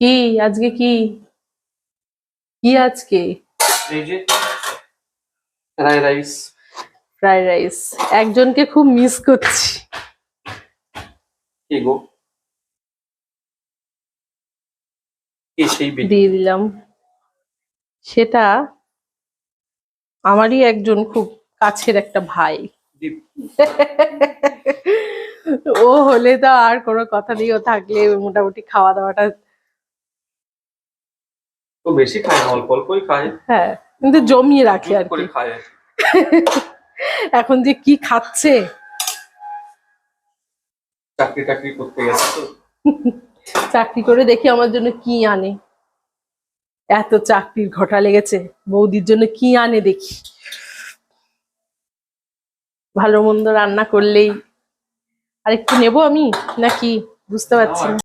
কি আজকে কি কি আজকে এই যে ফ্রাইড রাইস। Fried rice. একজনকে খুব মিস করছি। কি গো? কি সেই দিয়ে দিলাম। সেটা আমারই একজন খুব কাছের একটা ভাই। ও হলে তো আর কোনো কথা নেই, ও থাকলে মোটামুটি খাওয়া দাওয়াটা তো বেশি খায় না, অল্প অল্পই খায়। হ্যাঁ, কিন্তু জমিয়ে রাখে আর করে কি। খায়। এখন যে কি খাচ্ছে। চাকরি টাকরি করতে গেছে তো। চাকরি করে দেখি আমার জন্য কি আনে। এত চাকরির ঘটা লেগেছে, বৌদির জন্য কি আনে দেখি। ভালো মন্দ রান্না করলেই। আরেকটু নেবো আমি নাকি বুঝতে পারছি না।